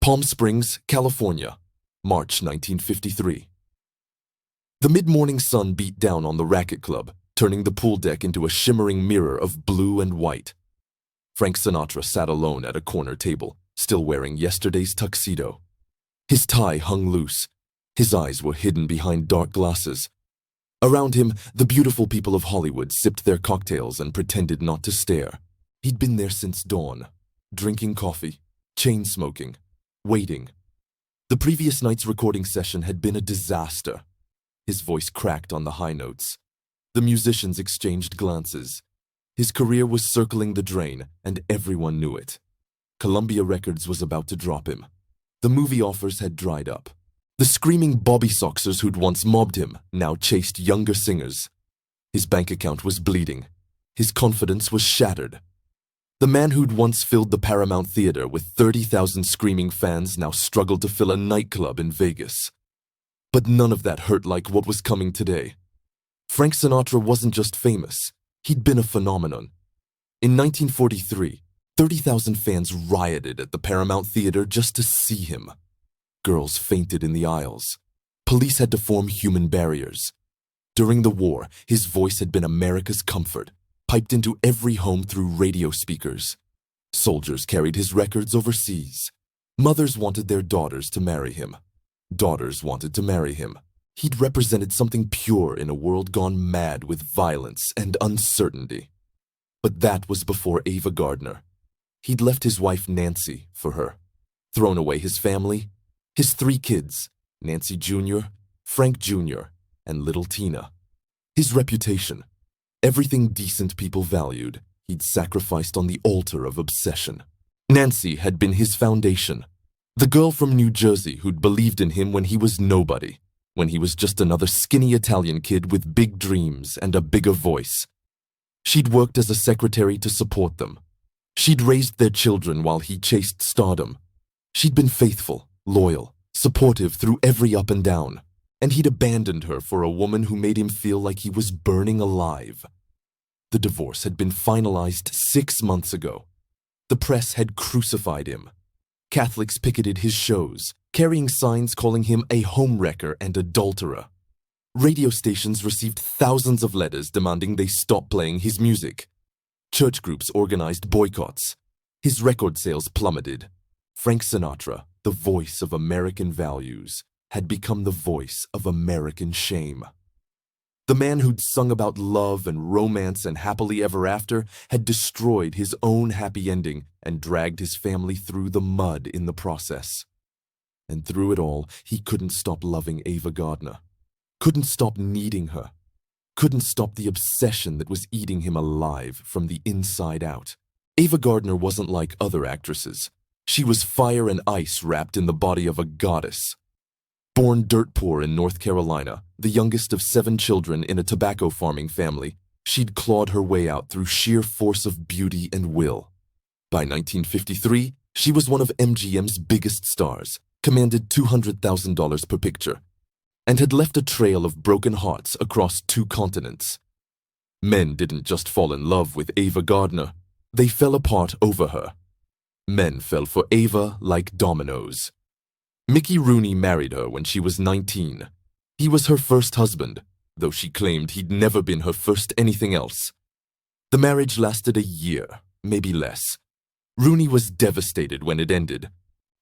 Palm Springs, California, March 1953. The mid-morning sun beat down on the racket club, turning the pool deck into a shimmering mirror of blue and white. Frank Sinatra sat alone at a corner table, still wearing yesterday's tuxedo. His tie hung loose. His eyes were hidden behind dark glasses. Around him, the beautiful people of Hollywood sipped their cocktails and pretended not to stare. He'd been there since dawn, drinking coffee, chain-smoking, waiting. The previous night's recording session had been a disaster. His voice cracked on the high notes. The musicians exchanged glances. His career was circling the drain, and everyone knew it. Columbia Records was about to drop him. The movie offers had dried up. The screaming Bobby Soxers who'd once mobbed him now chased younger singers. His bank account was bleeding. His confidence was shattered. The man who'd once filled the Paramount Theater with 30,000 screaming fans now struggled to fill a nightclub in Vegas. But none of that hurt like what was coming today. Frank Sinatra wasn't just famous, he'd been a phenomenon. In 1943, 30,000 fans rioted at the Paramount Theater just to see him. Girls fainted in the aisles. Police had to form human barriers. During the war, his voice had been America's comfort, piped into every home through radio speakers. Soldiers carried his records overseas. Mothers wanted their daughters to marry him. Daughters wanted to marry him. He'd represented something pure in a world gone mad with violence and uncertainty. But that was before Ava Gardner. He'd left his wife Nancy for her, thrown away his family, his 3 kids, Nancy Jr., Frank Jr., and little Tina. His reputation, everything decent people valued, he'd sacrificed on the altar of obsession. Nancy had been his foundation, the girl from New Jersey who'd believed in him when he was nobody, when he was just another skinny Italian kid with big dreams and a bigger voice. She'd worked as a secretary to support them. She'd raised their children while he chased stardom. She'd been faithful, loyal, supportive through every up and down, and he'd abandoned her for a woman who made him feel like he was burning alive. The divorce had been finalized 6 months ago. The press had crucified him. Catholics picketed his shows, carrying signs calling him a homewrecker and adulterer. Radio stations received thousands of letters demanding they stop playing his music. Church groups organized boycotts. His record sales plummeted. Frank Sinatra, the voice of American values, had become the voice of American shame. The man who'd sung about love and romance and happily ever after had destroyed his own happy ending and dragged his family through the mud in the process. And through it all, he couldn't stop loving Ava Gardner, couldn't stop needing her, couldn't stop the obsession that was eating him alive from the inside out. Ava Gardner wasn't like other actresses. She was fire and ice wrapped in the body of a goddess. Born dirt poor in North Carolina, the youngest of 7 children in a tobacco farming family, she'd clawed her way out through sheer force of beauty and will. By 1953, she was one of MGM's biggest stars, commanded $200,000 per picture, and had left a trail of broken hearts across 2 continents. Men didn't just fall in love with Ava Gardner, they fell apart over her. Men fell for Ava like dominoes. Mickey Rooney married her when she was 19. He was her first husband, though she claimed he'd never been her first anything else. The marriage lasted a year, maybe less. Rooney was devastated when it ended.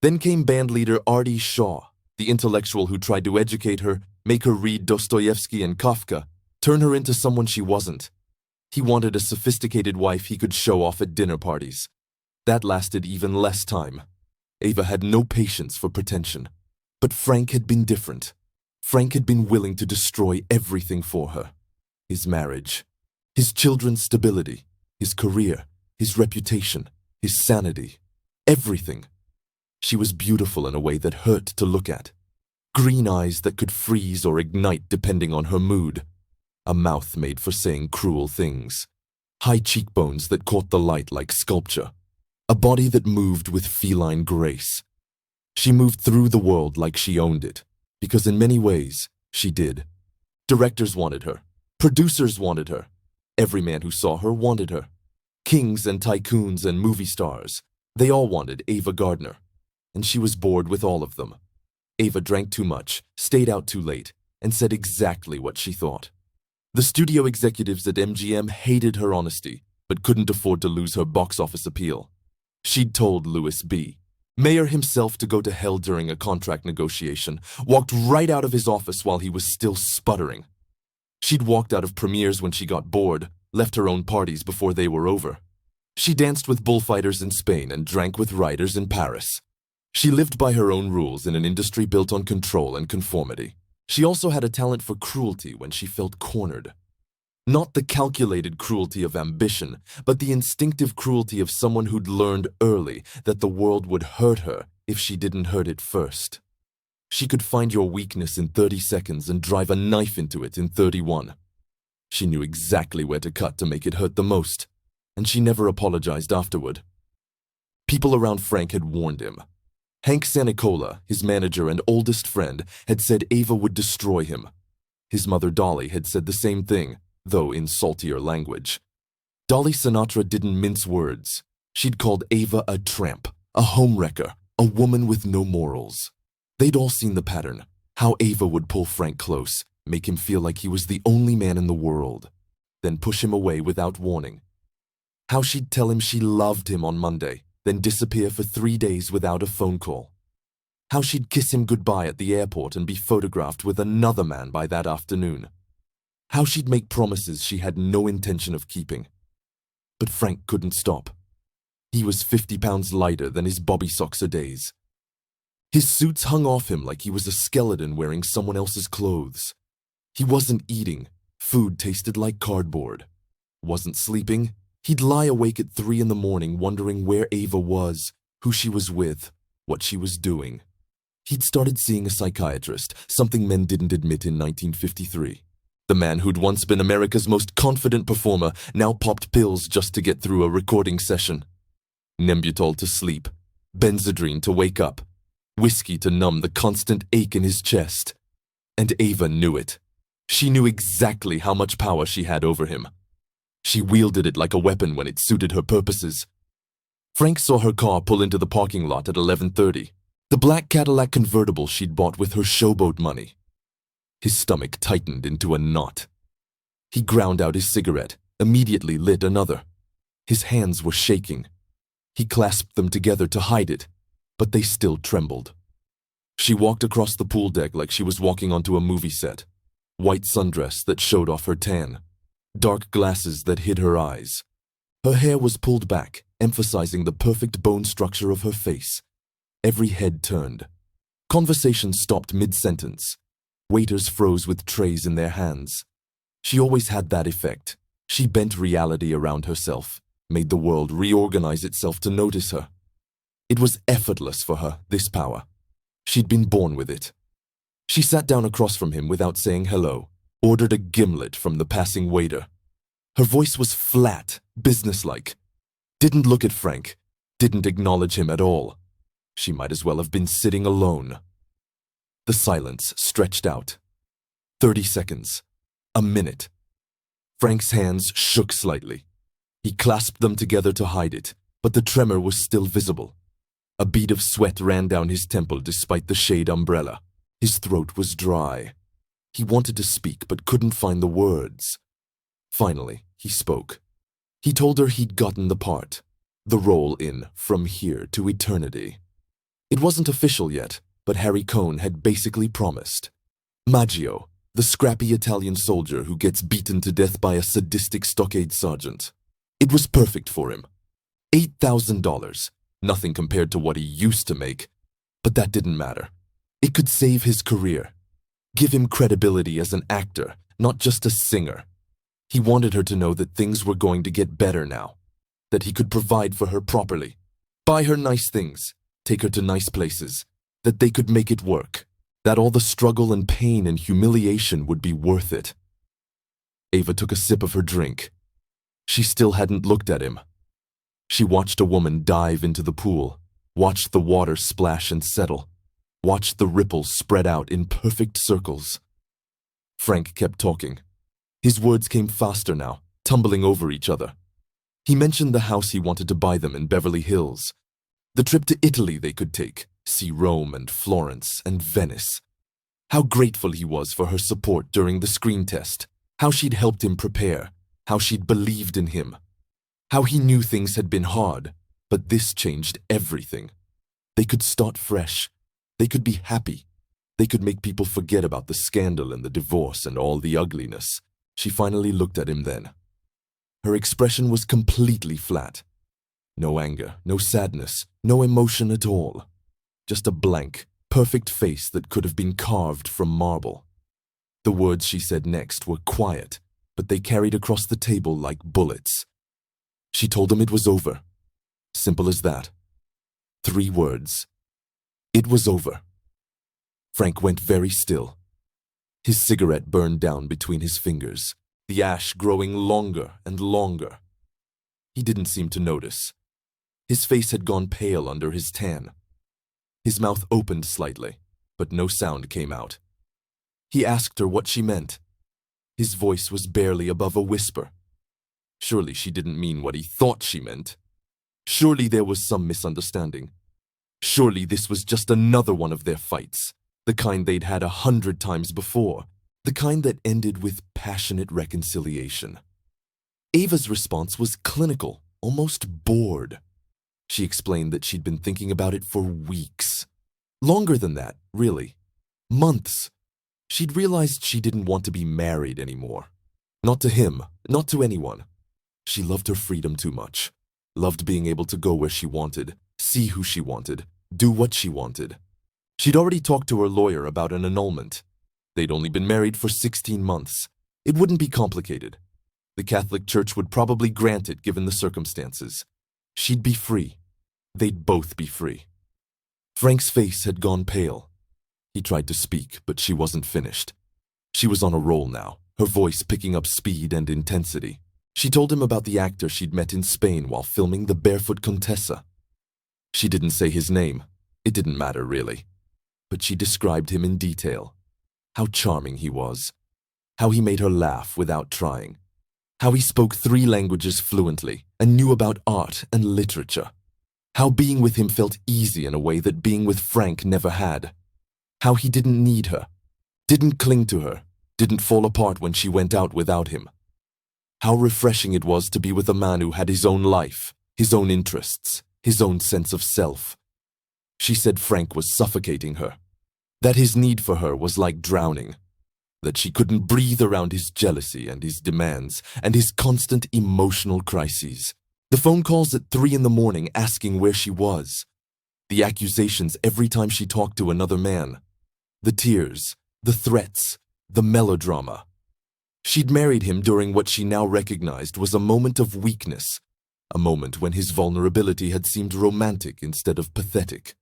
Then came bandleader Artie Shaw, the intellectual who tried to educate her, make her read Dostoevsky and Kafka, turn her into someone she wasn't. He wanted a sophisticated wife he could show off at dinner parties. That lasted even less time. Ava had no patience for pretension. But Frank had been different. Frank had been willing to destroy everything for her. His marriage, his children's stability, his career, his reputation, his sanity, everything. She was beautiful in a way that hurt to look at. Green eyes that could freeze or ignite depending on her mood. A mouth made for saying cruel things. High cheekbones that caught the light like sculpture. A body that moved with feline grace. She moved through the world like she owned it, because in many ways, she did. Directors wanted her. Producers wanted her. Every man who saw her wanted her. Kings and tycoons and movie stars, they all wanted Ava Gardner. and she was bored with all of them. Ava drank too much, stayed out too late, and said exactly what she thought. The studio executives at MGM hated her honesty, but couldn't afford to lose her box office appeal. She'd told Louis B., Mayer himself, to go to hell during a contract negotiation, walked right out of his office while he was still sputtering. She'd walked out of premieres when she got bored, left her own parties before they were over. She danced with bullfighters in Spain and drank with writers in Paris. She lived by her own rules in an industry built on control and conformity. She also had a talent for cruelty when she felt cornered. Not the calculated cruelty of ambition, but the instinctive cruelty of someone who'd learned early that the world would hurt her if she didn't hurt it first. She could find your weakness in 30 seconds and drive a knife into it in 31. She knew exactly where to cut to make it hurt the most, and she never apologized afterward. People around Frank had warned him. Hank Sanicola, his manager and oldest friend, had said Ava would destroy him. His mother Dolly had said the same thing, though in saltier language. Dolly Sinatra didn't mince words. She'd called Ava a tramp, a homewrecker, a woman with no morals. They'd all seen the pattern, how Ava would pull Frank close, make him feel like he was the only man in the world, then push him away without warning. How she'd tell him she loved him on Monday, then disappear for 3 days without a phone call. How she'd kiss him goodbye at the airport and be photographed with another man by that afternoon. How she'd make promises she had no intention of keeping. But Frank couldn't stop. He was 50 pounds lighter than his bobby soxer days. His suits hung off him like he was a skeleton wearing someone else's clothes. He wasn't eating. Food tasted like cardboard. Wasn't sleeping. He'd lie awake at 3 in the morning wondering where Ava was, who she was with, what she was doing. He'd started seeing a psychiatrist, something men didn't admit in 1953. The man who'd once been America's most confident performer now popped pills just to get through a recording session. Nembutol to sleep, Benzedrine to wake up, whiskey to numb the constant ache in his chest. And Ava knew it. She knew exactly how much power she had over him. She wielded it like a weapon when it suited her purposes. Frank saw her car pull into the parking lot at 11:30, the black Cadillac convertible she'd bought with her showboat money. His stomach tightened into a knot. He ground out his cigarette, immediately lit another. His hands were shaking. He clasped them together to hide it, but they still trembled. She walked across the pool deck like she was walking onto a movie set. White sundress that showed off her tan. Dark glasses that hid her eyes. Her hair was pulled back, emphasizing the perfect bone structure of her face. Every head turned. Conversation stopped mid-sentence. Waiters froze with trays in their hands. She always had that effect. She bent reality around herself, made the world reorganize itself to notice her. It was effortless for her, this power. She'd been born with it. She sat down across from him without saying hello, ordered a gimlet from the passing waiter. Her voice was flat, businesslike. Didn't look at Frank, didn't acknowledge him at all. She might as well have been sitting alone. The silence stretched out. 30 seconds. A minute. Frank's hands shook slightly. He clasped them together to hide it, but the tremor was still visible. A bead of sweat ran down his temple despite the shade umbrella. His throat was dry. He wanted to speak but couldn't find the words. Finally, he spoke. He told her he'd gotten the part, the role in From Here to Eternity. It wasn't official yet, but Harry Cohn had basically promised. Maggio, the scrappy Italian soldier who gets beaten to death by a sadistic stockade sergeant. It was perfect for him. $8,000, nothing compared to what he used to make. But that didn't matter. It could save his career. Give him credibility as an actor, not just a singer. He wanted her to know that things were going to get better now. That he could provide for her properly. Buy her nice things. Take her to nice places. That they could make it work. That all the struggle and pain and humiliation would be worth it. Ava took a sip of her drink. She still hadn't looked at him. She watched a woman dive into the pool, watched the water splash and settle, watched the ripples spread out in perfect circles. Frank kept talking. His words came faster now, tumbling over each other. He mentioned the house he wanted to buy them in Beverly Hills, the trip to Italy they could take, see Rome and Florence and Venice. How grateful he was for her support during the screen test, how she'd helped him prepare, how she'd believed in him, how he knew things had been hard, but this changed everything. They could start fresh. They could be happy. They could make people forget about the scandal and the divorce and all the ugliness. She finally looked at him then. Her expression was completely flat. No anger, no sadness, no emotion at all. Just a blank, perfect face that could have been carved from marble. The words she said next were quiet, but they carried across the table like bullets. She told him it was over. Simple as that. 3 words. It was over. Frank went very still. His cigarette burned down between his fingers, the ash growing longer and longer. He didn't seem to notice. His face had gone pale under his tan. His mouth opened slightly, but no sound came out. He asked her what she meant. His voice was barely above a whisper. Surely she didn't mean what he thought she meant. Surely there was some misunderstanding. Surely this was just another one of their fights, the kind they'd had 100 times before, the kind that ended with passionate reconciliation. Ava's response was clinical, almost bored. She explained that she'd been thinking about it for weeks. Longer than that, really. Months. She'd realized she didn't want to be married anymore. Not to him, not to anyone. She loved her freedom too much. Loved being able to go where she wanted, see who she wanted, do what she wanted. She'd already talked to her lawyer about an annulment. They'd only been married for 16 months. It wouldn't be complicated. The Catholic Church would probably grant it given the circumstances. She'd be free. They'd both be free. Frank's face had gone pale. He tried to speak, but she wasn't finished. She was on a roll now, her voice picking up speed and intensity. She told him about the actor she'd met in Spain while filming The Barefoot Contessa. She didn't say his name. It didn't matter, really. But she described him in detail. How charming he was. How he made her laugh without trying. How he spoke 3 languages fluently and knew about art and literature. How being with him felt easy in a way that being with Frank never had. How he didn't need her, didn't cling to her, didn't fall apart when she went out without him. How refreshing it was to be with a man who had his own life, his own interests, his own sense of self. She said Frank was suffocating her, that his need for her was like drowning, that she couldn't breathe around his jealousy and his demands and his constant emotional crises. The phone calls at 3 a.m. asking where she was. The accusations every time she talked to another man. The tears, the threats, the melodrama. She'd married him during what she now recognized was a moment of weakness, a moment when his vulnerability had seemed romantic instead of pathetic.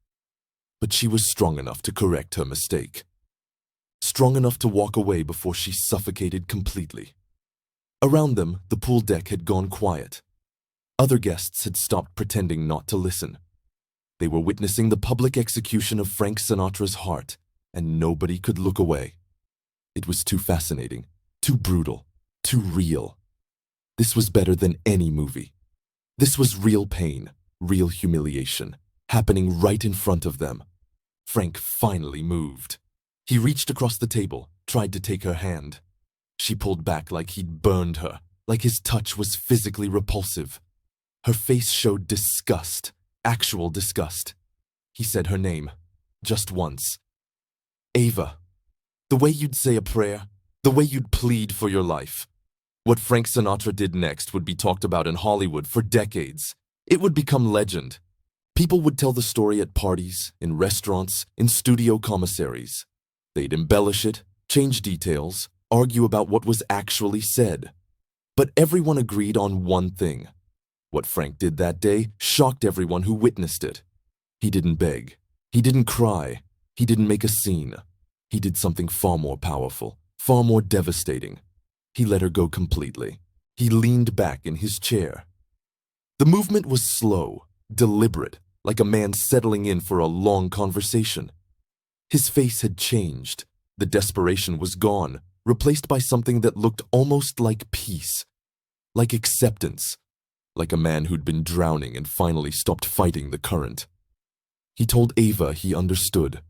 But she was strong enough to correct her mistake. Strong enough to walk away before she suffocated completely. Around them, the pool deck had gone quiet. Other guests had stopped pretending not to listen. They were witnessing the public execution of Frank Sinatra's heart, and nobody could look away. It was too fascinating, too brutal, too real. This was better than any movie. This was real pain, real humiliation, happening right in front of them. Frank finally moved. He reached across the table, tried to take her hand. She pulled back like he'd burned her, like his touch was physically repulsive. Her face showed disgust, actual disgust. He said her name, just once. Ava. The way you'd say a prayer, the way you'd plead for your life. What Frank Sinatra did next would be talked about in Hollywood for decades. It would become legend. People would tell the story at parties, in restaurants, in studio commissaries. They'd embellish it, change details, argue about what was actually said. But everyone agreed on one thing. What Frank did that day shocked everyone who witnessed it. He didn't beg. He didn't cry. He didn't make a scene. He did something far more powerful, far more devastating. He let her go completely. He leaned back in his chair. The movement was slow, deliberate, like a man settling in for a long conversation. His face had changed. The desperation was gone, replaced by something that looked almost like peace, like acceptance, like a man who'd been drowning and finally stopped fighting the current. He told Ava he understood.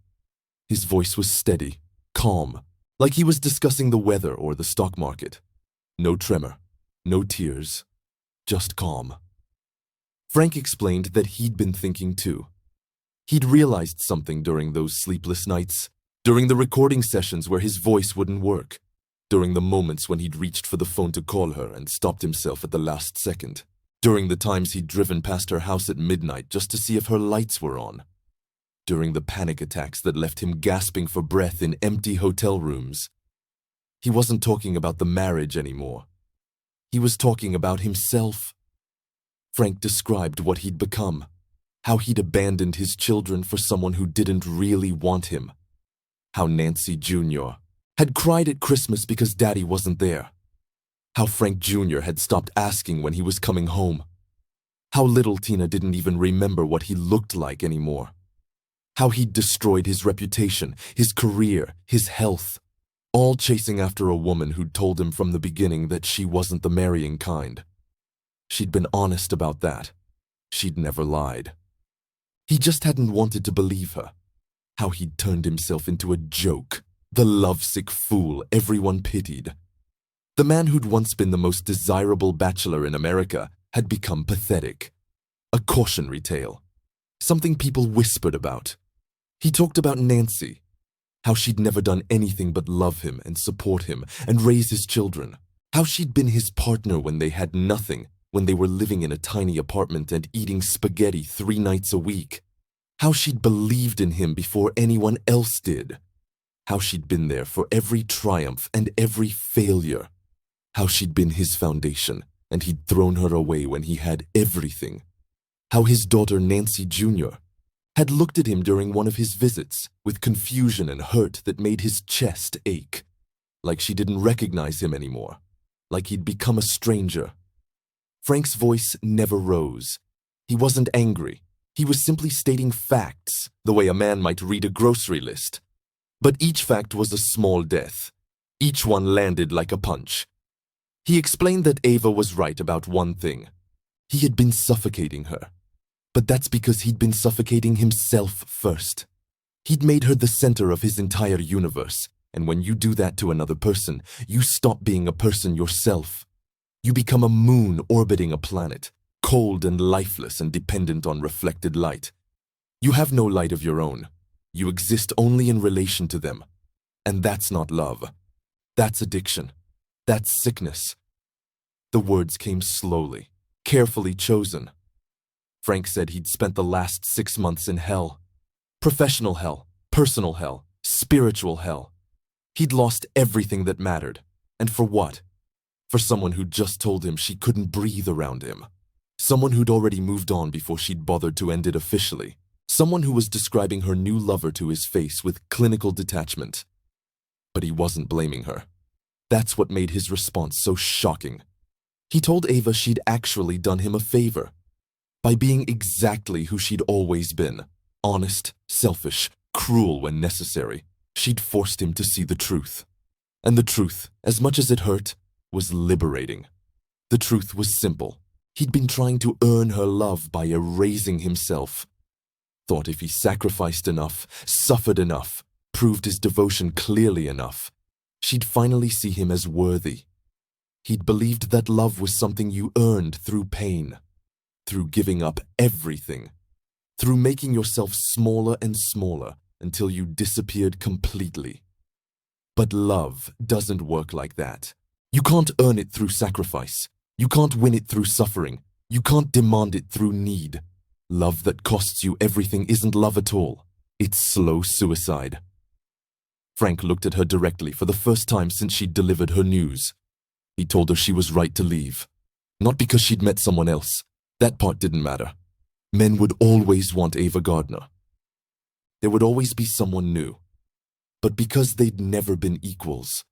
His voice was steady, calm, like he was discussing the weather or the stock market. No tremor, no tears, just calm. Frank explained that he'd been thinking too. He'd realized something during those sleepless nights, during the recording sessions where his voice wouldn't work, during the moments when he'd reached for the phone to call her and stopped himself at the last second, during the times he'd driven past her house at midnight just to see if her lights were on, during the panic attacks that left him gasping for breath in empty hotel rooms. He wasn't talking about the marriage anymore. He was talking about himself. Frank described what he'd become, how he'd abandoned his children for someone who didn't really want him, how Nancy Jr. had cried at Christmas because Daddy wasn't there, how Frank Jr. had stopped asking when he was coming home, how little Tina didn't even remember what he looked like anymore, how he'd destroyed his reputation, his career, his health, all chasing after a woman who'd told him from the beginning that she wasn't the marrying kind. She'd been honest about that. She'd never lied. He just hadn't wanted to believe her. How he'd turned himself into a joke, the lovesick fool everyone pitied. The man who'd once been the most desirable bachelor in America had become pathetic. A cautionary tale. Something people whispered about. He talked about Nancy, how she'd never done anything but love him and support him and raise his children, how she'd been his partner when they had nothing, when they were living in a tiny apartment and eating spaghetti 3 nights a week, how she'd believed in him before anyone else did, how she'd been there for every triumph and every failure, how she'd been his foundation and he'd thrown her away when he had everything, how his daughter Nancy Jr. had looked at him during one of his visits with confusion and hurt that made his chest ache, like she didn't recognize him anymore, like he'd become a stranger. Frank's voice never rose. He wasn't angry. He was simply stating facts, the way a man might read a grocery list. But each fact was a small death. Each one landed like a punch. He explained that Ava was right about one thing. He had been suffocating her. But that's because he'd been suffocating himself first. He'd made her the center of his entire universe, and when you do that to another person, you stop being a person yourself. You become a moon orbiting a planet, cold and lifeless and dependent on reflected light. You have no light of your own. You exist only in relation to them. And that's not love. That's addiction. That's sickness. The words came slowly, carefully chosen. Frank said he'd spent the last 6 months in hell. Professional hell, personal hell, spiritual hell. He'd lost everything that mattered. And for what? For someone who'd just told him she couldn't breathe around him. Someone who'd already moved on before she'd bothered to end it officially. Someone who was describing her new lover to his face with clinical detachment. But he wasn't blaming her. That's what made his response so shocking. He told Ava she'd actually done him a favor. By being exactly who she'd always been, honest, selfish, cruel when necessary, she'd forced him to see the truth. And the truth, as much as it hurt, was liberating. The truth was simple. He'd been trying to earn her love by erasing himself. Thought if he sacrificed enough, suffered enough, proved his devotion clearly enough, she'd finally see him as worthy. He'd believed that love was something you earned through pain. Through giving up everything, through making yourself smaller and smaller until you disappeared completely. But love doesn't work like that. You can't earn it through sacrifice. You can't win it through suffering. You can't demand it through need. Love that costs you everything isn't love at all. It's slow suicide. Frank looked at her directly for the first time since she'd delivered her news. He told her she was right to leave. Not because she'd met someone else. That part didn't matter. Men would always want Ava Gardner. There would always be someone new. But because they'd never been equals.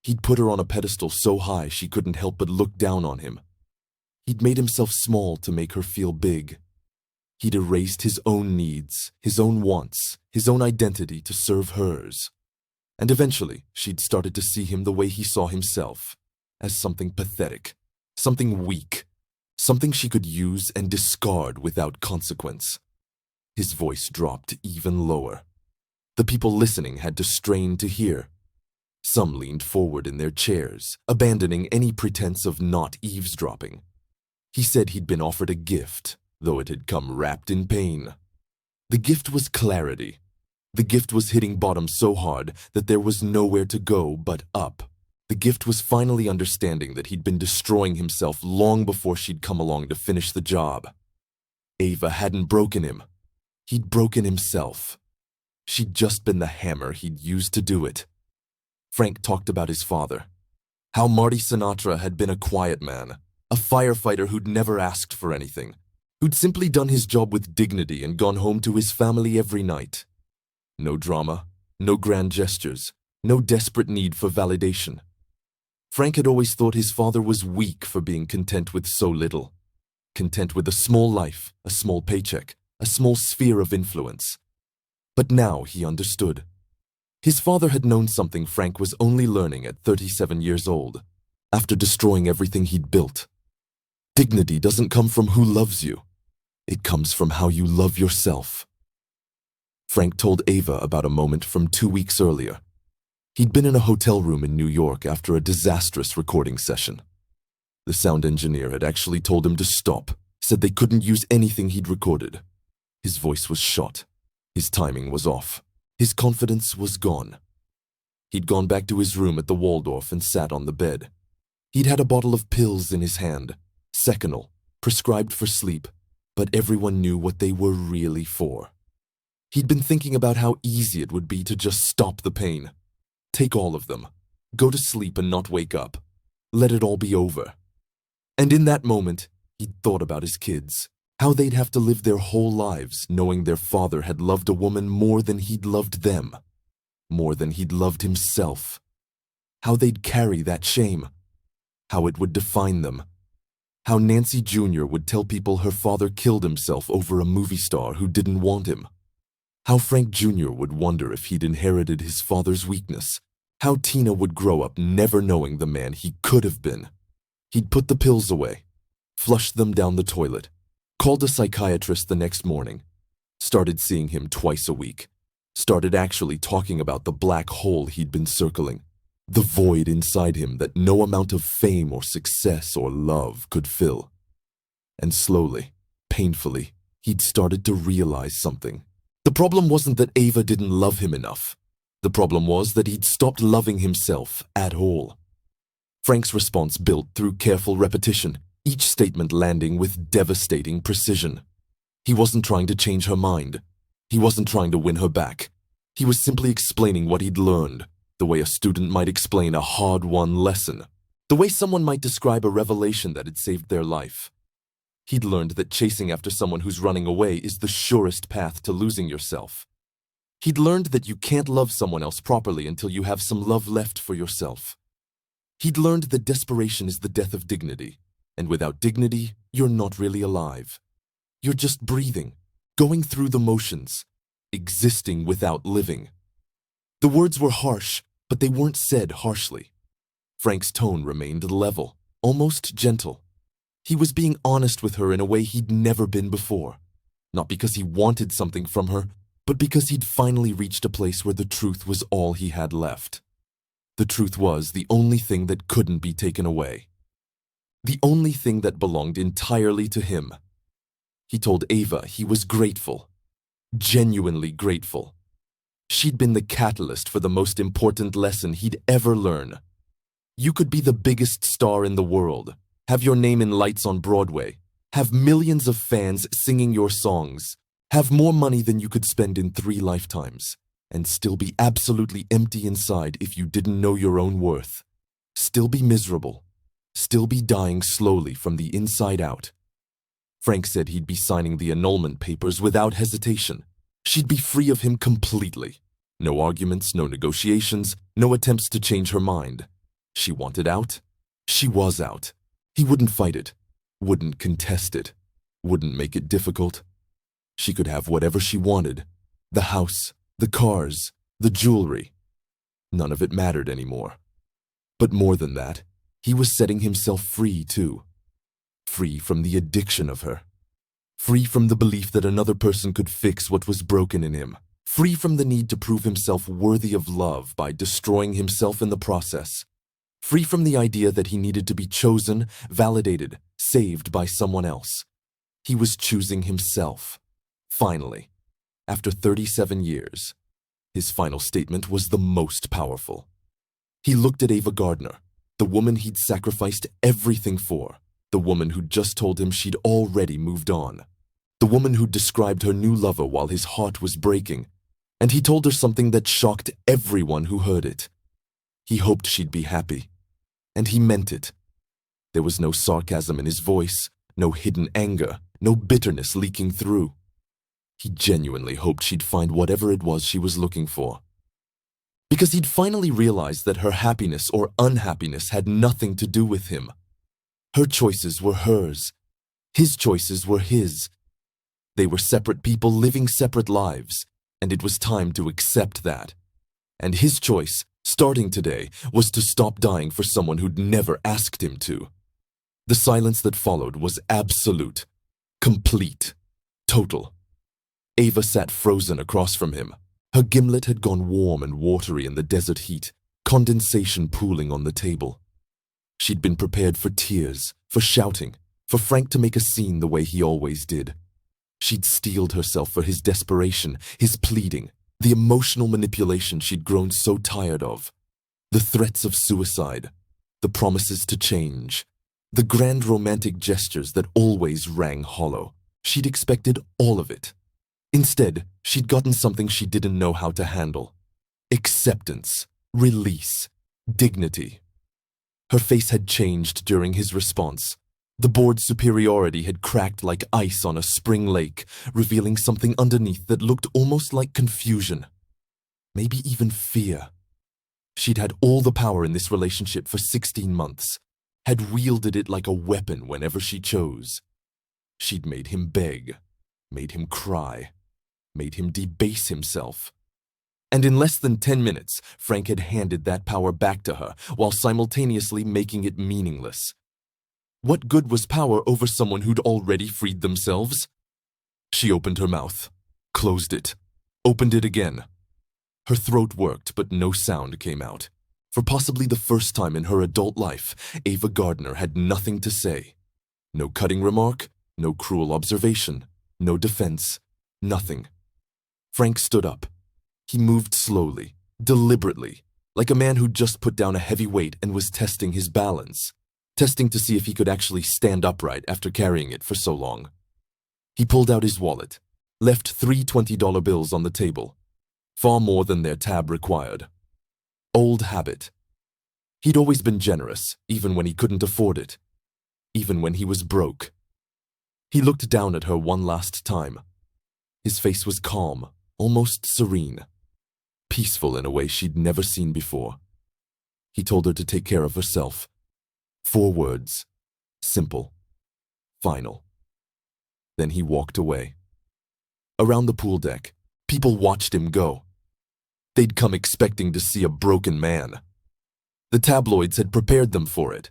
He'd put her on a pedestal so high she couldn't help but look down on him. He'd made himself small to make her feel big. He'd erased his own needs, his own wants, his own identity to serve hers. And eventually, she'd started to see him the way he saw himself, as something pathetic, something weak, something she could use and discard without consequence. His voice dropped even lower. The people listening had to strain to hear. Some leaned forward in their chairs, abandoning any pretense of not eavesdropping. He said he'd been offered a gift, though it had come wrapped in pain. The gift was clarity. The gift was hitting bottom so hard that there was nowhere to go but up. The gift was finally understanding that he'd been destroying himself long before she'd come along to finish the job. Ava hadn't broken him. He'd broken himself. She'd just been the hammer he'd used to do it. Frank talked about his father. How Marty Sinatra had been a quiet man, a firefighter who'd never asked for anything, who'd simply done his job with dignity and gone home to his family every night. No drama, no grand gestures, no desperate need for validation. Frank had always thought his father was weak for being content with so little. Content with a small life, a small paycheck, a small sphere of influence. But now he understood. His father had known something Frank was only learning at 37 years old, after destroying everything he'd built. Dignity doesn't come from who loves you. It comes from how you love yourself. Frank told Ava about a moment from 2 weeks earlier. He'd been in a hotel room in New York after a disastrous recording session. The sound engineer had actually told him to stop, said they couldn't use anything he'd recorded. His voice was shot. His timing was off. His confidence was gone. He'd gone back to his room at the Waldorf and sat on the bed. He'd had a bottle of pills in his hand, Seconal, prescribed for sleep, but everyone knew what they were really for. He'd been thinking about how easy it would be to just stop the pain. Take all of them. Go to sleep and not wake up. Let it all be over. And in that moment, he'd thought about his kids. How they'd have to live their whole lives knowing their father had loved a woman more than he'd loved them. More than he'd loved himself. How they'd carry that shame. How it would define them. How Nancy Jr. would tell people her father killed himself over a movie star who didn't want him. How Frank Jr. would wonder if he'd inherited his father's weakness. How Tina would grow up never knowing the man he could have been. He'd put the pills away, flushed them down the toilet, called a psychiatrist the next morning, started seeing him twice a week, started actually talking about the black hole he'd been circling, the void inside him that no amount of fame or success or love could fill. And slowly, painfully, he'd started to realize something. The problem wasn't that Ava didn't love him enough. The problem was that he'd stopped loving himself at all. Frank's response built through careful repetition, each statement landing with devastating precision. He wasn't trying to change her mind. He wasn't trying to win her back. He was simply explaining what he'd learned, the way a student might explain a hard-won lesson, the way someone might describe a revelation that had saved their life. He'd learned that chasing after someone who's running away is the surest path to losing yourself. He'd learned that you can't love someone else properly until you have some love left for yourself. He'd learned that desperation is the death of dignity, and without dignity, you're not really alive. You're just breathing, going through the motions, existing without living. The words were harsh, but they weren't said harshly. Frank's tone remained level, almost gentle. He was being honest with her in a way he'd never been before, not because he wanted something from her, but because he'd finally reached a place where the truth was all he had left. The truth was the only thing that couldn't be taken away. The only thing that belonged entirely to him. He told Ava he was grateful, genuinely grateful. She'd been the catalyst for the most important lesson he'd ever learn. You could be the biggest star in the world, have your name in lights on Broadway, have millions of fans singing your songs, have more money than you could spend in 3 lifetimes, and still be absolutely empty inside if you didn't know your own worth. Still be miserable. Still be dying slowly from the inside out. Frank said he'd be signing the annulment papers without hesitation. She'd be free of him completely. No arguments, no negotiations, no attempts to change her mind. She wanted out. She was out. He wouldn't fight it, wouldn't contest it, wouldn't make it difficult. She could have whatever she wanted. The house, the cars, the jewelry. None of it mattered anymore. But more than that, he was setting himself free too. Free from the addiction of her. Free from the belief that another person could fix what was broken in him. Free from the need to prove himself worthy of love by destroying himself in the process. Free from the idea that he needed to be chosen, validated, saved by someone else. He was choosing himself. Finally, after 37 years, his final statement was the most powerful. He looked at Ava Gardner, the woman he'd sacrificed everything for, the woman who'd just told him she'd already moved on, the woman who'd described her new lover while his heart was breaking, and he told her something that shocked everyone who heard it. He hoped she'd be happy, and he meant it. There was no sarcasm in his voice, no hidden anger, no bitterness leaking through. He genuinely hoped she'd find whatever it was she was looking for. Because he'd finally realized that her happiness or unhappiness had nothing to do with him. Her choices were hers. His choices were his. They were separate people living separate lives, and it was time to accept that. And his choice, starting today, was to stop dying for someone who'd never asked him to. The silence that followed was absolute, complete, total. Ava sat frozen across from him. Her gimlet had gone warm and watery in the desert heat, condensation pooling on the table. She'd been prepared for tears, for shouting, for Frank to make a scene the way he always did. She'd steeled herself for his desperation, his pleading, the emotional manipulation she'd grown so tired of. The threats of suicide, the promises to change, the grand romantic gestures that always rang hollow. She'd expected all of it. Instead, she'd gotten something she didn't know how to handle. Acceptance, release, dignity. Her face had changed during his response. The board's superiority had cracked like ice on a spring lake, revealing something underneath that looked almost like confusion. Maybe even fear. She'd had all the power in this relationship for 16 months, had wielded it like a weapon whenever she chose. She'd made him beg, made him cry, made him debase himself. And in less than 10 minutes, Frank had handed that power back to her, while simultaneously making it meaningless. What good was power over someone who'd already freed themselves? She opened her mouth, closed it, opened it again. Her throat worked, but no sound came out. For possibly the first time in her adult life, Ava Gardner had nothing to say. No cutting remark, no cruel observation, no defense, nothing. Frank stood up. He moved slowly, deliberately, like a man who'd just put down a heavy weight and was testing his balance, testing to see if he could actually stand upright after carrying it for so long. He pulled out his wallet, left 3 $20 bills on the table, far more than their tab required. Old habit. He'd always been generous, even when he couldn't afford it, even when he was broke. He looked down at her one last time. His face was calm, almost serene, peaceful in a way she'd never seen before. He told her to take care of herself. 4 words, simple, final. Then he walked away. Around the pool deck, people watched him go. They'd come expecting to see a broken man. The tabloids had prepared them for it.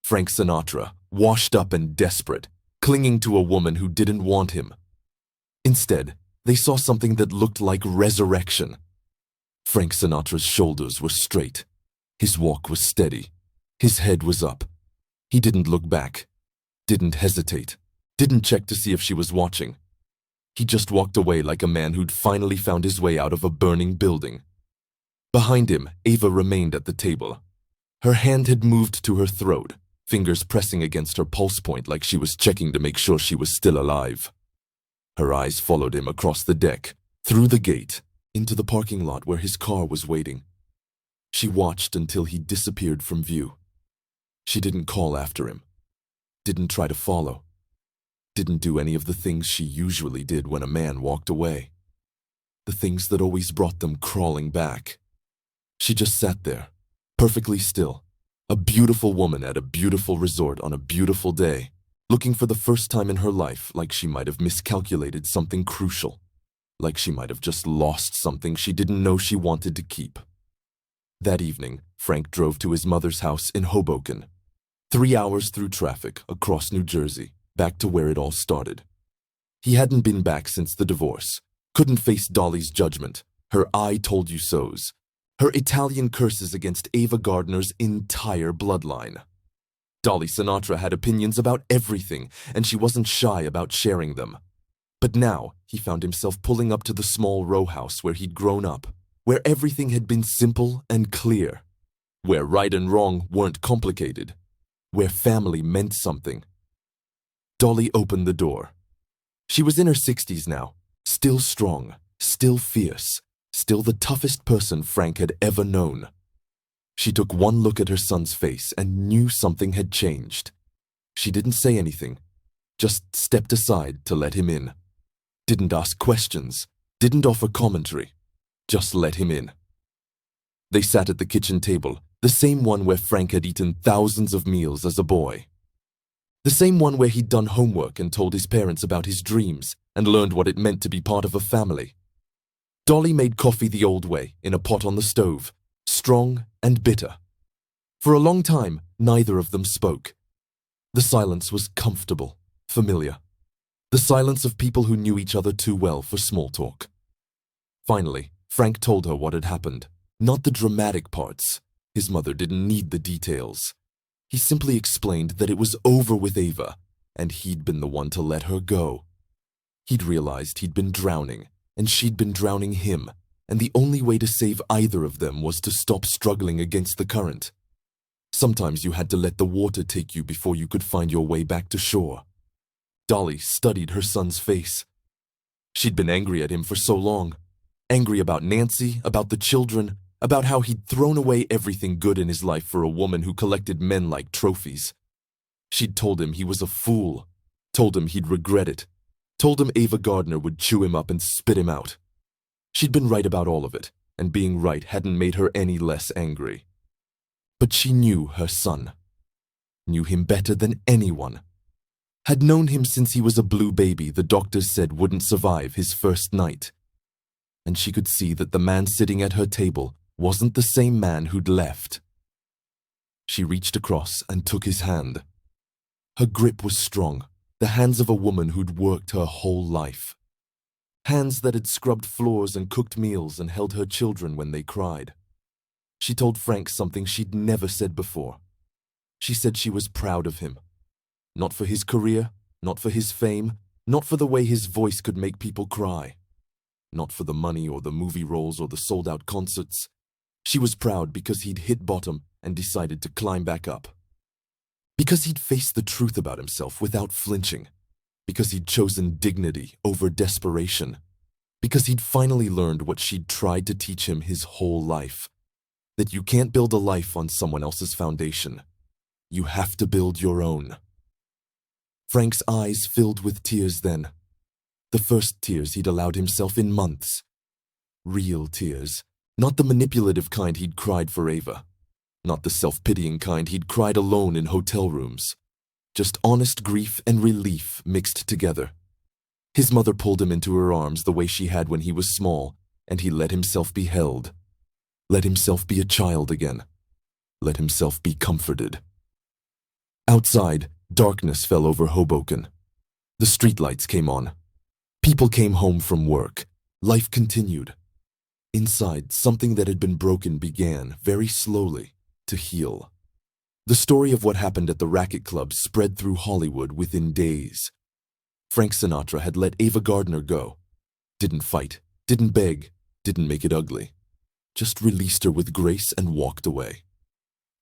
Frank Sinatra, washed up and desperate, clinging to a woman who didn't want him. Instead, they saw something that looked like resurrection. Frank Sinatra's shoulders were straight. His walk was steady. His head was up. He didn't look back, didn't hesitate, didn't check to see if she was watching. He just walked away like a man who'd finally found his way out of a burning building. Behind him, Ava remained at the table. Her hand had moved to her throat, fingers pressing against her pulse point like she was checking to make sure she was still alive. Her eyes followed him across the deck, through the gate, into the parking lot where his car was waiting. She watched until he disappeared from view. She didn't call after him, didn't try to follow, didn't do any of the things she usually did when a man walked away. The things that always brought them crawling back. She just sat there, perfectly still, a beautiful woman at a beautiful resort on a beautiful day, looking for the first time in her life like she might have miscalculated something crucial, like she might have just lost something she didn't know she wanted to keep. That evening, Frank drove to his mother's house in Hoboken. 3 hours through traffic across New Jersey, back to where it all started. He hadn't been back since the divorce, couldn't face Dolly's judgment, her "I told you so's," her Italian curses against Ava Gardner's entire bloodline. Dolly Sinatra had opinions about everything, and she wasn't shy about sharing them. But now he found himself pulling up to the small row house where he'd grown up, where everything had been simple and clear, where right and wrong weren't complicated, where family meant something. Dolly opened the door. She was in her 60s now, still strong, still fierce, still the toughest person Frank had ever known. She took one look at her son's face and knew something had changed. She didn't say anything, just stepped aside to let him in. Didn't ask questions, didn't offer commentary, just let him in. They sat at the kitchen table, the same one where Frank had eaten thousands of meals as a boy. The same one where he'd done homework and told his parents about his dreams and learned what it meant to be part of a family. Dolly made coffee the old way, in a pot on the stove, strong and bitter. For a long time, neither of them spoke. The silence was comfortable, familiar. The silence of people who knew each other too well for small talk. Finally, Frank told her what had happened, not the dramatic parts. His mother didn't need the details. He simply explained that it was over with Ava, and he'd been the one to let her go. He'd realized he'd been drowning, and she'd been drowning him, and the only way to save either of them was to stop struggling against the current. Sometimes you had to let the water take you before you could find your way back to shore. Dolly studied her son's face. She'd been angry at him for so long. Angry about Nancy, about the children, about how he'd thrown away everything good in his life for a woman who collected men like trophies. She'd told him he was a fool, told him he'd regret it, told him Ava Gardner would chew him up and spit him out. She'd been right about all of it, and being right hadn't made her any less angry. But she knew her son. Knew him better than anyone. Had known him since he was a blue baby the doctors said wouldn't survive his first night. And she could see that the man sitting at her table wasn't the same man who'd left. She reached across and took his hand. Her grip was strong, the hands of a woman who'd worked her whole life. Hands that had scrubbed floors and cooked meals and held her children when they cried. She told Frank something she'd never said before. She said she was proud of him. Not for his career, not for his fame, not for the way his voice could make people cry. Not for the money or the movie roles or the sold-out concerts. She was proud because he'd hit bottom and decided to climb back up. Because he'd faced the truth about himself without flinching. Because he'd chosen dignity over desperation. Because he'd finally learned what she'd tried to teach him his whole life. That you can't build a life on someone else's foundation. You have to build your own. Frank's eyes filled with tears then. The first tears he'd allowed himself in months. Real tears, not the manipulative kind he'd cried for Ava. Not the self-pitying kind he'd cried alone in hotel rooms. Just honest grief and relief mixed together. His mother pulled him into her arms the way she had when he was small, and he let himself be held. Let himself be a child again. Let himself be comforted. Outside, darkness fell over Hoboken. The streetlights came on. People came home from work. Life continued. Inside, something that had been broken began, very slowly, to heal. The story of what happened at the racket club spread through Hollywood within days. Frank Sinatra had let Ava Gardner go. Didn't fight, didn't beg, didn't make it ugly. Just released her with grace and walked away.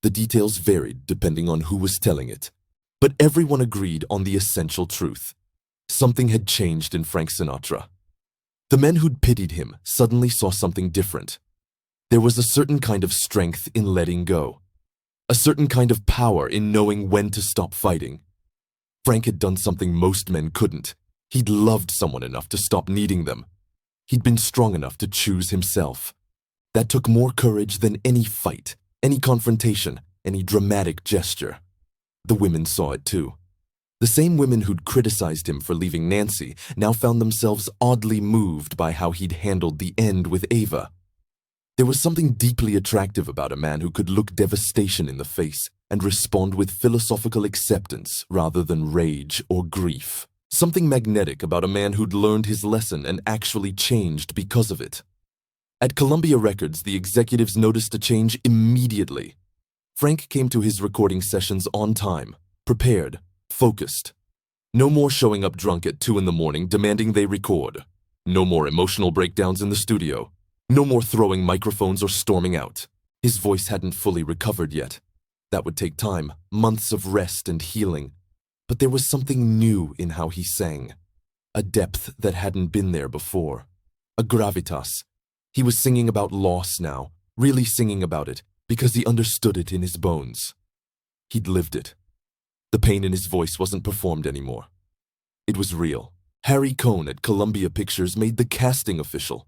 The details varied depending on who was telling it, but everyone agreed on the essential truth. Something had changed in Frank Sinatra. The men who'd pitied him suddenly saw something different. There was a certain kind of strength in letting go. A certain kind of power in knowing when to stop fighting. Frank had done something most men couldn't. He'd loved someone enough to stop needing them. He'd been strong enough to choose himself. That took more courage than any fight, any confrontation, any dramatic gesture. The women saw it too. The same women who'd criticized him for leaving Nancy now found themselves oddly moved by how he'd handled the end with Ava. There was something deeply attractive about a man who could look devastation in the face and respond with philosophical acceptance rather than rage or grief. Something magnetic about a man who'd learned his lesson and actually changed because of it. At Columbia Records, the executives noticed a change immediately. Frank came to his recording sessions on time, prepared, focused. No more showing up drunk at 2 a.m. demanding they record. No more emotional breakdowns in the studio. No more throwing microphones or storming out. His voice hadn't fully recovered yet. That would take time, months of rest and healing. But there was something new in how he sang. A depth that hadn't been there before. A gravitas. He was singing about loss now, really singing about it, because he understood it in his bones. He'd lived it. The pain in his voice wasn't performed anymore. It was real. Harry Cohn at Columbia Pictures made the casting official.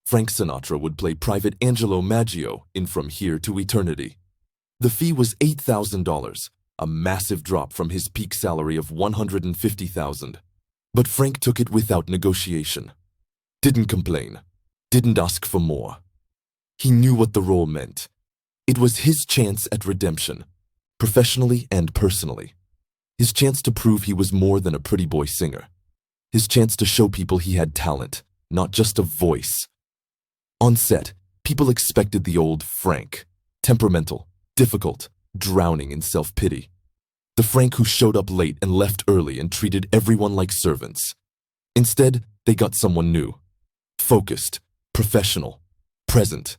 Frank Sinatra would play Private Angelo Maggio in From Here to Eternity. The fee was $8,000, a massive drop from his peak salary of $150,000. But Frank took it without negotiation. Didn't complain. Didn't ask for more. He knew what the role meant. It was his chance at redemption, professionally and personally. His chance to prove he was more than a pretty boy singer. His chance to show people he had talent, not just a voice. On set, people expected the old Frank, temperamental, difficult, drowning in self-pity. The Frank who showed up late and left early and treated everyone like servants. Instead, they got someone new. Focused, professional, present.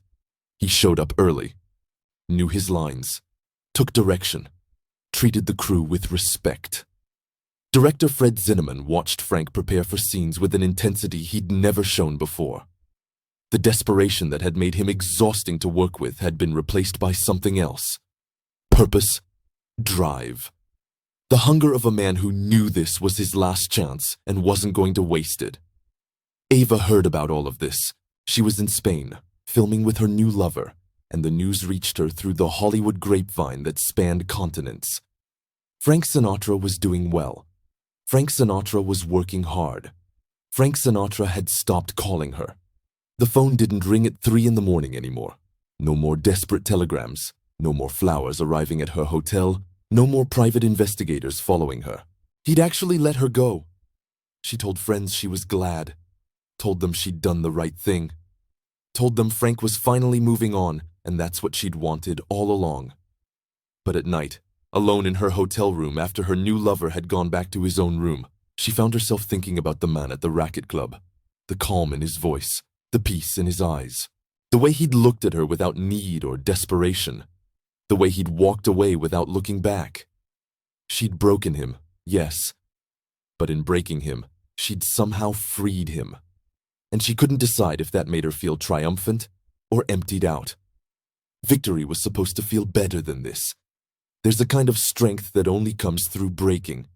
He showed up early, knew his lines, took direction, treated the crew with respect. Director Fred Zinnemann watched Frank prepare for scenes with an intensity he'd never shown before. The desperation that had made him exhausting to work with had been replaced by something else. Purpose, drive. The hunger of a man who knew this was his last chance and wasn't going to waste it. Ava heard about all of this. She was in Spain, filming with her new lover, and the news reached her through the Hollywood grapevine that spanned continents. Frank Sinatra was doing well. Frank Sinatra was working hard. Frank Sinatra had stopped calling her. The phone didn't ring at 3 a.m. anymore. No more desperate telegrams. No more flowers arriving at her hotel. No more private investigators following her. He'd actually let her go. She told friends she was glad. Told them she'd done the right thing. Told them Frank was finally moving on, and that's what she'd wanted all along. But at night, alone in her hotel room after her new lover had gone back to his own room, she found herself thinking about the man at the racket club. The calm in his voice, the peace in his eyes, the way he'd looked at her without need or desperation, the way he'd walked away without looking back. She'd broken him, yes, but in breaking him, she'd somehow freed him. And she couldn't decide if that made her feel triumphant or emptied out. Victory was supposed to feel better than this. There's a kind of strength that only comes through breaking,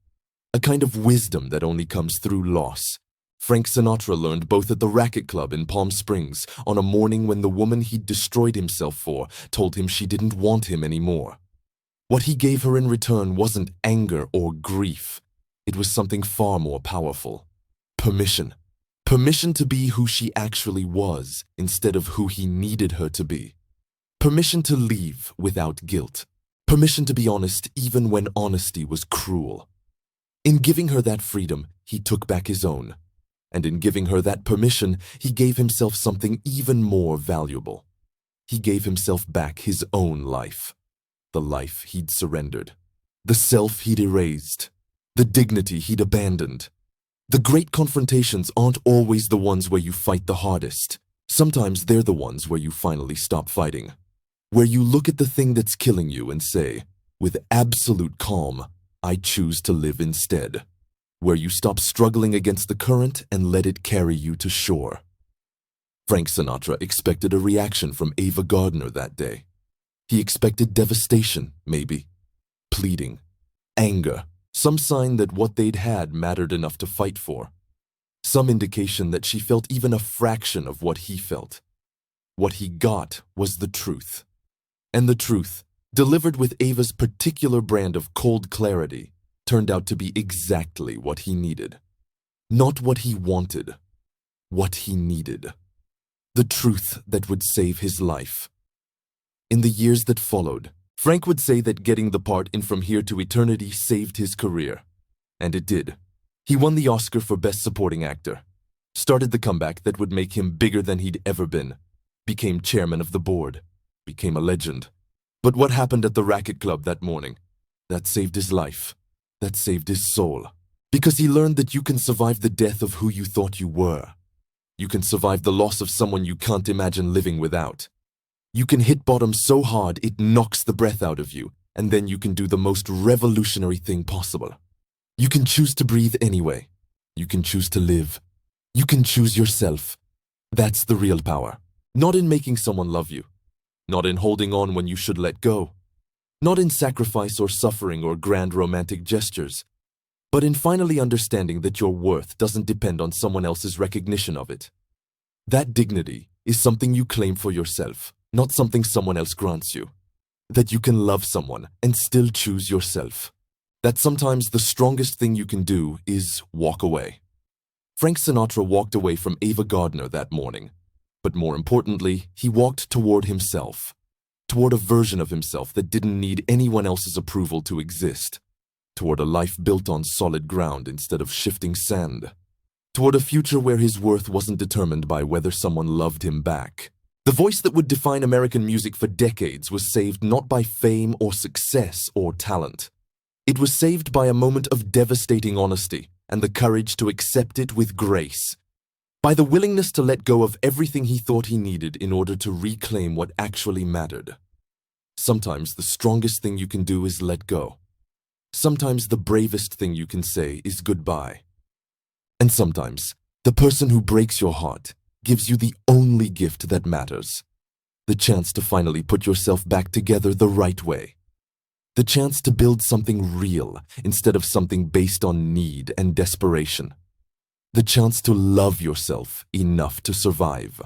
a kind of wisdom that only comes through loss. Frank Sinatra learned both at the racket club in Palm Springs on a morning when the woman he'd destroyed himself for told him she didn't want him anymore. What he gave her in return wasn't anger or grief. It was something far more powerful. Permission. Permission to be who she actually was instead of who he needed her to be. Permission to leave without guilt. Permission to be honest even when honesty was cruel. In giving her that freedom, he took back his own. And in giving her that permission, he gave himself something even more valuable. He gave himself back his own life. The life he'd surrendered. The self he'd erased. The dignity he'd abandoned. The great confrontations aren't always the ones where you fight the hardest. Sometimes they're the ones where you finally stop fighting. Where you look at the thing that's killing you and say, with absolute calm, I choose to live instead. Where you stop struggling against the current and let it carry you to shore. Frank Sinatra expected a reaction from Ava Gardner that day. He expected devastation, maybe. Pleading. Anger. Some sign that what they'd had mattered enough to fight for. Some indication that she felt even a fraction of what he felt. What he got was the truth. And the truth, delivered with Ava's particular brand of cold clarity, turned out to be exactly what he needed. Not what he wanted, what he needed. The truth that would save his life. In the years that followed, Frank would say that getting the part in From Here to Eternity saved his career. And it did. He won the Oscar for Best Supporting Actor, started the comeback that would make him bigger than he'd ever been, became chairman of the board, became a legend. But what happened at the racket club that morning? That saved his life. That saved his soul. Because he learned that you can survive the death of who you thought you were. You can survive the loss of someone you can't imagine living without. You can hit bottom so hard it knocks the breath out of you, and then you can do the most revolutionary thing possible. You can choose to breathe anyway. You can choose to live. You can choose yourself. That's the real power. Not in making someone love you. Not in holding on when you should let go. Not in sacrifice or suffering or grand romantic gestures. But in finally understanding that your worth doesn't depend on someone else's recognition of it. That dignity is something you claim for yourself, not something someone else grants you. That you can love someone and still choose yourself. That sometimes the strongest thing you can do is walk away. Frank Sinatra walked away from Ava Gardner that morning. But more importantly, he walked toward himself. Toward a version of himself that didn't need anyone else's approval to exist. Toward a life built on solid ground instead of shifting sand. Toward a future where his worth wasn't determined by whether someone loved him back. The voice that would define American music for decades was saved not by fame or success or talent. It was saved by a moment of devastating honesty and the courage to accept it with grace. By the willingness to let go of everything he thought he needed in order to reclaim what actually mattered. Sometimes the strongest thing you can do is let go. Sometimes the bravest thing you can say is goodbye. And sometimes, the person who breaks your heart gives you the only gift that matters. The chance to finally put yourself back together the right way. The chance to build something real instead of something based on need and desperation. The chance to love yourself enough to survive.